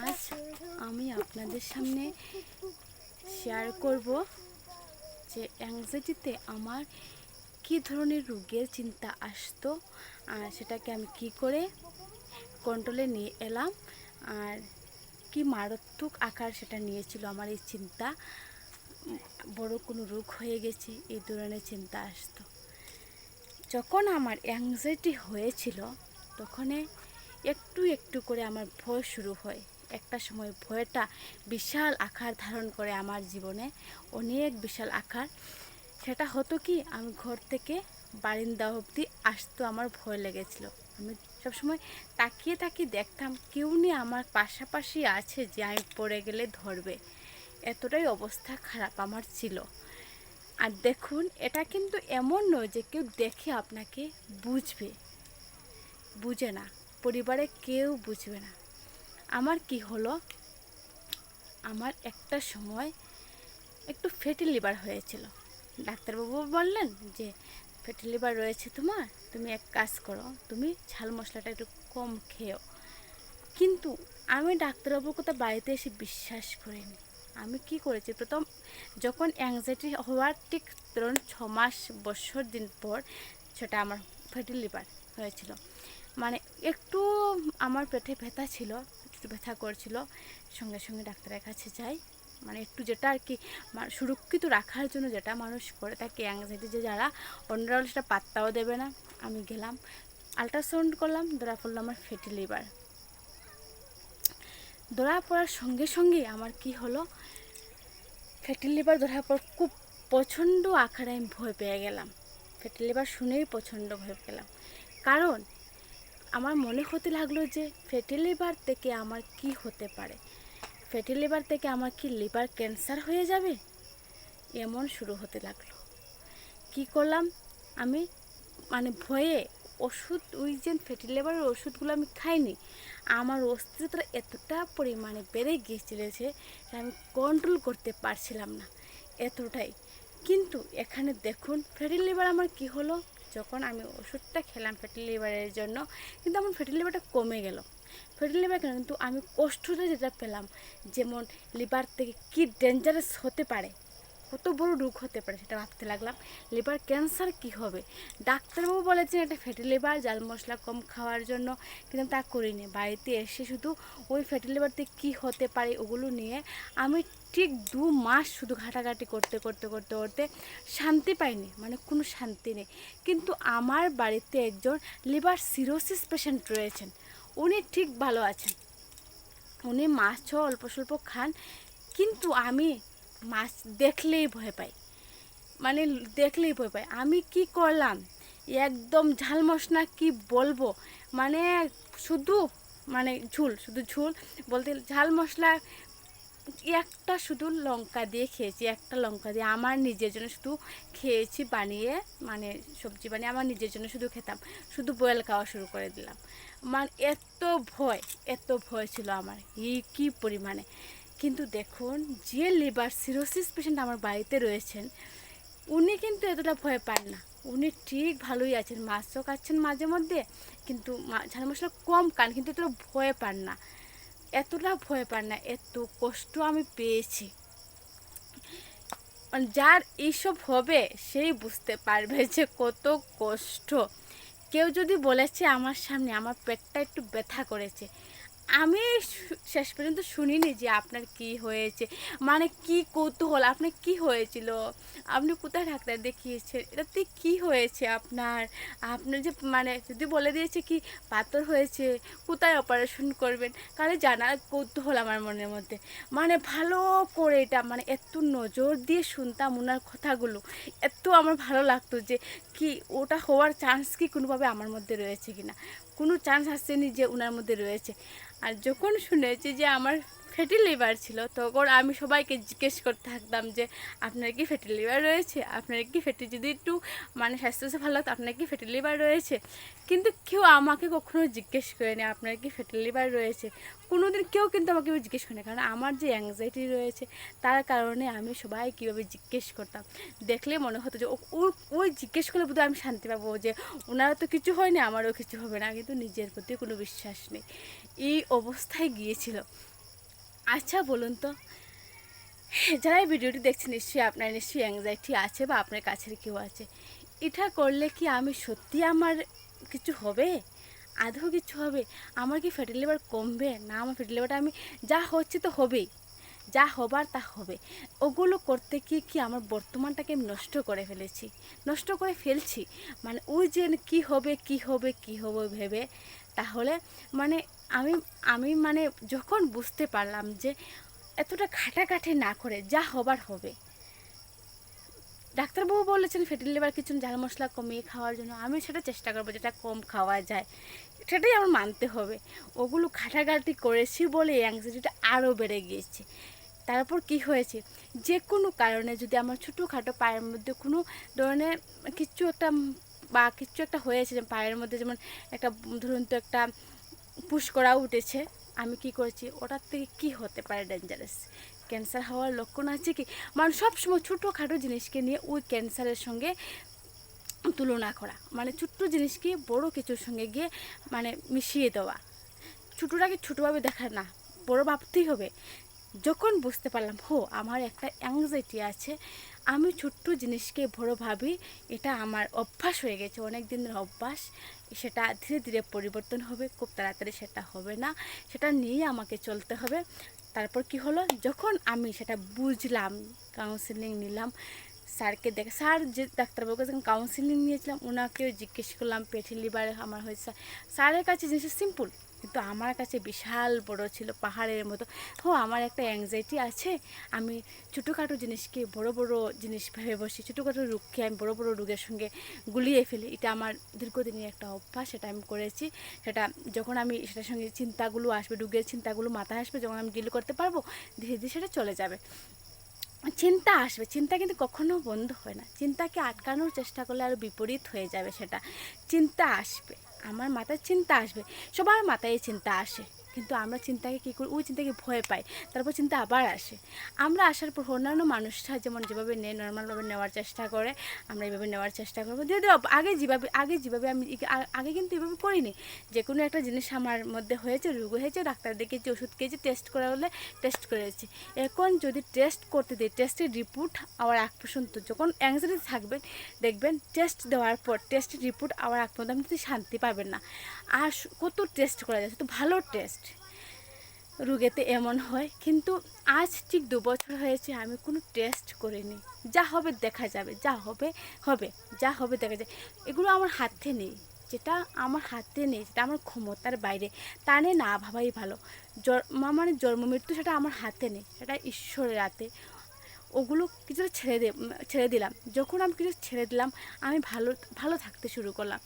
আজ আমি আপনাদের সামনে শেয়ার করব যে অ্যাংজাইটিতে আমার কী ধরনের রোগের চিন্তা আসতো, আর সেটাকে আমি কি করে কন্ট্রোলে নিয়ে এলাম, আর কি মারাত্মক আকার সেটা নিয়েছিল আমার এই চিন্তা। বড় কোনো রোগ হয়ে গেছে এই ধরনের চিন্তা আসতো। যখন আমার অ্যাংজাইটি হয়েছিল তখন একটু একটু করে আমার ভয় শুরু হয়। একটা সময় ভয়টা বিশাল আকার ধারণ করে আমার জীবনে, অনেক বিশাল আকার। সেটা হতো কি, আমি ঘর থেকে বারিন্দা অবধি আসতো আমার ভয় লেগেছিল। আমি সবসময় তাকিয়ে তাকিয়ে দেখতাম কেউ নিয়ে আমার পাশাপাশি আছে যে আমি পড়ে গেলে ধরবে। এতটাই অবস্থা খারাপ আমার ছিল। আর দেখুন, এটা কিন্তু এমন নয় যে কেউ দেখে আপনাকে বুঝে না, পরিবারে কেউ বুঝবে না। আমার কি হলো, আমার একটা সময় একটু ফ্যাটি লিভার হয়েছিল। ডাক্তারবাবু বললেন যে ফ্যাটি লিভার রয়েছে তোমার, তুমি এক কাজ করো, তুমি ঝাল মশলাটা একটু কম খেও। কিন্তু আমি ডাক্তারবাবুর কথা বাড়িতে এসে বিশ্বাস করিনি। আমি কি করেছি, প্রথম যখন অ্যাংজাইটি হওয়ার ঠিক ধরুন 6 মাস বছর দিন পর সেটা আমার ফ্যাটি লিভার হয়েছিল। মানে একটু আমার পেটে ব্যথা ছিল, একটু ব্যথা করছিল, সঙ্গে সঙ্গে ডাক্তারের কাছে যাই। মানে একটু যেটা আর কি সুরক্ষিত রাখার জন্য যেটা মানুষ করে থাকে অ্যাংজাইটি, যে যারা অন্যরা সেটা পাত্তাও দেবে না। আমি গেলাম, আল্ট্রাসাউন্ড করলাম, ধরা পড়লো আমার ফ্যাটি লিভার। ধরা পড়ার সঙ্গে সঙ্গে আমার কি হলো, ফ্যাটি লিভার ধরা পর খুব প্রচণ্ড আকারে আমি ভয় পেয়ে গেলাম। ফ্যাটি লিভার শুনেই প্রচণ্ড ভয় পেলাম, কারণ আমার মনে হতে লাগলো যে ফ্যাটি লিভার থেকে আমার কি হতে পারে, ফ্যাটি লিভার থেকে আমার কি লিভার ক্যান্সার হয়ে যাবে, এমন শুরু হতে লাগলো। কি করলাম আমি, মানে ভয়ে ওষুধ, ওই যে ফ্যাটি লিভারের ওষুধগুলো আমি খাইনি। আমার অস্থিরতা এতটা পরিমাণে বেড়ে গিয়েছিল যে আমি কন্ট্রোল করতে পারছিলাম না, এতটাই। কিন্তু এখানে দেখুন ফ্যাটি লিভার আমার কি হলো, যখন আমি ওষুধটা খেলাম ফ্যাটি লিভারের জন্য, কিন্তু আমার ফ্যাটি লিভারটা কমে গেল। ফ্যাটি লিভার কেন, কিন্তু আমি কষ্টটা যেটা পেলাম, যেমন লিভার থেকে কি ডেঞ্জারাস হতে পারে, কত বড় রোগ হতে পারে সেটা ভাবতে লাগলাম। লিভার ক্যান্সার কি হবে, ডাক্তারবাবু বলেছেন এটা ফ্যাটি লিভার, জাল মশলা কম খাওয়ার জন্য, কিন্তু তা করিনি। বাড়িতে এসে শুধু ওই ফ্যাটি লিভার থেকে কী হতে পারে ওগুলো নিয়ে আমি ঠিক 2 মাস শুধু ঘাটাঘাটি করতে করতে করতে করতে শান্তি পাইনি, মানে কোনো শান্তি নেই। কিন্তু আমার বাড়িতে একজন লিভার সিরোসিস পেশেন্ট রয়েছেন, উনি ঠিক ভালো আছেন, উনি মাছও অল্প স্বল্প খান, কিন্তু আমি মাছ দেখলেই ভয় পাই, মানে দেখলেই ভয় পাই। আমি কি করলাম, একদম ঝাল মশলা কি বলবো, মানে শুধু মানে শুধু ঝুল বলতে ঝাল মশলা একটা শুধু লঙ্কা দিয়ে খেয়েছি, একটা লঙ্কা দিয়ে আমার নিজের জন্য শুধু খেয়েছি বানিয়ে, মানে সবজি বানিয়ে আমার নিজের জন্য শুধু খেতাম, শুধু বয়েল খাওয়া শুরু করে দিলাম। মানে এত ভয় ছিল আমার, এই কী পরিমাণে। কিন্তু দেখুন, যে লিভার সিরোসিস পেশেন্ট আমার বাড়িতে রয়েছেন, উনি কিন্তু এতটা ভয় পান না, উনি ঠিক ভালোই আছেন, মাছও খাচ্ছেন মাঝে মধ্যে, কিন্তু ঝাল মশলা কম খান, কিন্তু এতটা ভয় পান না, এত কষ্ট আমি পেয়েছি। যার এইসব হবে সেই বুঝতে পারবে যে কত কষ্ট। কেউ যদি বলেছে আমার সামনে আমার পেটটা একটু ব্যথা করেছে, আমি শেষ পর্যন্ত শুনিনি যে আপনার কি হয়েছে, মানে কি কৌতূহল, আপনার কি হয়েছিল, আপনি কোথায় ডাক্তার দেখিয়েছেন, এটাতে কি হয়েছে আপনার, আপনার যে মানে যদি বলে দিয়েছে কি পাথর হয়েছে, কোথায় অপারেশন করবেন, তাহলে জানার কৌতূহল আমার মনের মধ্যে। মানে ভালো করে এটা মানে এত নজর দিয়ে শুনতাম ওনার কথাগুলো, এত আমার ভালো লাগতো যে কি ওটা হওয়ার চান্স কি কোনোভাবে আমার মধ্যে রয়েছে কিনা, কোনো চান্স আসছেনি যে ওনার মধ্যে রয়েছে। আর যখন শুনেছি যে আমার ফ্যাটি লিভার ছিল, তখন আমি সবাইকে জিজ্ঞেস করতে থাকতাম যে আপনার কি ফ্যাটি লিভার রয়েছে, আপনার কি ফ্যাটি, যদি একটু মানে স্বাস্থ্য ভালো লাগতো, আপনার কি ফ্যাটি লিভার রয়েছে। কিন্তু কেউ আমাকে কখনো জিজ্ঞেস করেনি আপনার কি ফ্যাটি লিভার রয়েছে, কোনো দিন কেউ কিন্তু আমাকে জিজ্ঞেস করেনি। কারণ আমার যে অ্যাংজাইটি রয়েছে তার কারণে আমি সবাই কীভাবে জিজ্ঞেস করতাম, দেখলে মনে হতো যে ওই জিজ্ঞেস করলে বোধহয় আমি শান্তি পাবো, যে ওনারা তো কিছু হয়নি আমারও কিছু হবে না, কিন্তু নিজের প্রতি কোনো বিশ্বাস নেই, এই অবস্থায় গিয়েছিল। আচ্ছা বলুন তো, যারা এই ভিডিওটি দেখছেন নিশ্চয়ই আপনার নিশ্চয়ই অ্যাংজাইটি আছে বা আপনার কাছের কেউ আছে। এটা করলে কি আমি সত্যি আমার কিছু হবে, আদৌ কিছু হবে? আমার কি ফ্যাটি লিভার কমবে না? আমার ফ্যাটি লিভারটা আমি যা হচ্ছে তো হবেই, যা হবার তা হবে। ওগুলো করতে গিয়ে কি আমার বর্তমানটাকে আমি নষ্ট করে ফেলছি। মানে ওই যে কি হবে কি হবে কি হবে ভেবে, তাহলে মানে আমি আমি মানে যখন বুঝতে পারলাম যে এতটা ঘাটাঘাটি না করে যা হবার হবে, ডাক্তারবাবু বলেছেন ফ্যাটি লিভার কিছু ঝাল মশলা কমিয়ে খাওয়ার জন্য, আমি সেটা চেষ্টা করবো যেটা কম খাওয়া যায়, সেটাই আমার মানতে হবে। ওগুলো ঘাটাঘাটি করেছি বলে অ্যাংজাইটিটা আরও বেড়ে গিয়েছে। তারপর কি হয়েছে, যে কোনো কারণে যদি আমার ছোটোখাটো পায়ের মধ্যে কোনো ধরনের কিচ্ছু একটা হয়েছে, পায়ের মধ্যে যেমন একটা ধরুন তো একটা পুষ্করা উঠেছে, আমি কি করেছি, ওটার থেকে কি হতে পারে ডেঞ্জারাস, ক্যান্সার হওয়ার লক্ষণ আছে কি, মানে সবসময় ছোটোখাটো জিনিসকে নিয়ে ওই ক্যান্সারের সঙ্গে তুলনা করা, মানে ছোট্ট জিনিসকে বড় কিছুর সঙ্গে গিয়ে মানে মিশিয়ে দেওয়া, ছোটোটাকে ছোটোভাবে দেখা না, বড় ভাবতেই হবে। যখন বুঝতে পারলাম আমার একটা অ্যাংজাইটি আছে, আমি ছোট্ট জিনিসকে বড় ভাবি, এটা আমার অভ্যাস হয়ে গেছে, অনেক দিনের অভ্যাস, সেটা ধীরে ধীরে পরিবর্তন হবে, খুব তাড়াতাড়ি সেটা হবে না, সেটা নিয়ে আমাকে চলতে হবে। তারপর কি হলো, যখন আমি সেটা বুঝলাম, কাউন্সেলিং নিলাম, স্যারকে দেখে, স্যার যে ডাক্তারবাবুকে যখন কাউন্সিলিং নিয়েছিলাম ওনাকেও জিজ্ঞেস করলাম ফ্যাটি লিভার আমার হয়েছে, স্যারের কাছে জিনিসটা সিম্পল, কিন্তু আমার কাছে বিশাল বড় ছিল, পাহাড়ের মতো। আমার একটা অ্যাংজাইটি আছে, আমি ছোটোখাটো জিনিসকে বড় বড় জিনিস ভেবে বসি, ছোটোখাটো রোগকে আমি বড় বড় রোগের সঙ্গে গুলিয়ে ফেলি, এটা আমার দীর্ঘদিনের একটা অভ্যাস, সেটা আমি করেছি। সেটা যখন আমি সেটার সঙ্গে চিন্তাগুলো আসবে, রোগের চিন্তাগুলো মাথায় আসবে, যখন আমি ডিল করতে পারবো, ধীরে ধীরে সেটা চলে যাবে। চিন্তা আসবে, চিন্তা কিন্তু কখনো বন্ধ হয় না, চিন্তাকে আটকানোর চেষ্টা করলে আরও বিপরীত হয়ে যাবে। সেটা চিন্তা আসবে, আমার মাথায় চিন্তা আসবে, সবার মাথায় চিন্তা আসে, কিন্তু আমরা চিন্তাকে কী করি, ওই চিন্তাকে ভয় পাই, তারপর চিন্তা আবার আসে। আমরা আসার পর অন্যান্য মানুষরা যেমন যেভাবে নেয়, নর্মালভাবে নেওয়ার চেষ্টা করে, আমরা এইভাবে নেওয়ার চেষ্টা করবো। যদি আগে যেভাবে আমি আগে কিন্তু এভাবে করিনি, যে কোনো একটা জিনিস আমার মধ্যে হয়েছে, রোগ হয়েছে, ডাক্তার দেখেছি, ওষুধ খেয়েছি, টেস্ট করা হলে টেস্ট করেছি। এখন যদি টেস্ট করতে দিই, টেস্টের রিপোর্ট আবার আগ পর্যন্ত, যখন অ্যাংজাইটি থাকবেন দেখবেন টেস্ট দেওয়ার পর টেস্টের রিপোর্ট আবার আগ পর্যন্ত আপনি শান্তি পাবেন না। আর কত টেস্ট করা যাচ্ছে, তো ভালো টেস্ট রোগেতে এমন হয়, কিন্তু আজ ঠিক 2 বছর হয়েছে আমি কোনো টেস্ট করিনি। যা হবে দেখা যাবে, যা হবে হবে, যা হবে দেখা যায়, এগুলো আমার হাতে নেই, যেটা আমার হাতে নেই, যেটা আমার ক্ষমতার বাইরে, তা নিয়ে না ভাবাই ভালো। মানে জন্ম মৃত্যু সেটা আমার হাতে নেই, সেটা ঈশ্বরের হাতে। ওগুলো কিছুটা ছেড়ে দিলাম, যখন আমি কিছু ছেড়ে দিলাম, আমি ভালো ভালো থাকতে শুরু করলাম।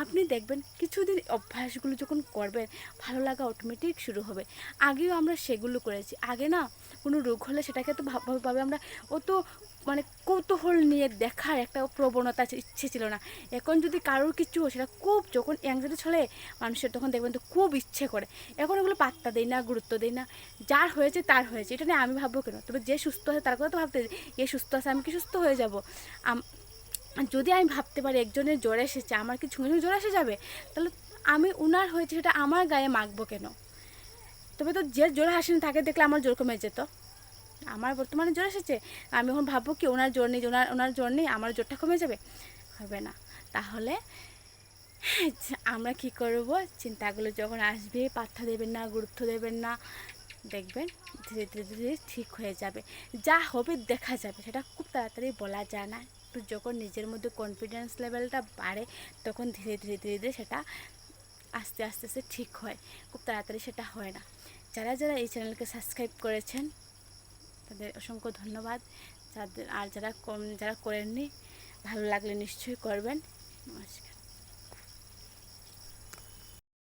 আপনি দেখবেন কিছুদিন অভ্যাসগুলো যখন করবেন, ভালো লাগা অটোমেটিক শুরু হবে। আগেও আমরা সেগুলো করেছি, আগে না কোনো রোগ হলে সেটাকে তো ভাবে আমরা তো মানে কৌতূহল নিয়ে দেখার একটা প্রবণতা ইচ্ছে ছিল না। এখন যদি কারোর কিছু সেটা খুব, যখন অ্যাংজাইটি চলে মানুষের, তখন দেখবেন তো খুব ইচ্ছে করে। এখন ওগুলো পাত্তা দেয় না, গুরুত্ব দেয় না, যার হয়েছে তার হয়েছে, এটা নিয়ে আমি ভাববো কেন? তবে যে সুস্থ আছে তার কথা তো ভাবতে, এ সুস্থ আছে আমি কি সুস্থ হয়ে যাব? যদি আমি ভাবতে পারি একজনের জ্বর এসেছে, আমার কি সঙ্গে সঙ্গে জ্বর এসে যাবে? তাহলে আমি উনার হয়েছে সেটা আমার গায়ে মাখবো কেন? তবে তো যে জ্বর আসেনি তাকে দেখলে আমার জ্বর কমে যেত। আমার বর্তমানে জ্বর এসেছে, আমি এখন ভাববো কি ওনার জ্বর নেই, ওনার জ্বর নেই, আমার জ্বরটা কমে যাবে? হবে না। তাহলে আমরা কি করব, চিন্তাগুলো যখন আসবে পাত্তা দেবেন না, গুরুত্ব দেবেন না, দেখবেন ধীরে ধীরে ধীরে ঠিক হয়ে যাবে। যা হবে দেখা যাবে, সেটা খুব তাড়াতাড়ি বলা যায় না। একটু যখন নিজের মধ্যে কনফিডেন্স লেভেলটা বাড়ে, তখন ধীরে ধীরে ধীরে ধীরে সেটা আস্তে আস্তে আস্তে ঠিক হয়, খুব তাড়াতাড়ি সেটা হয় না। যারা যারা এই চ্যানেলকে সাবস্ক্রাইব করেছেন তাদের অসংখ্য ধন্যবাদ। যারা করেননি, ভালো লাগলে নিশ্চয়ই করবেন। নমস্কার।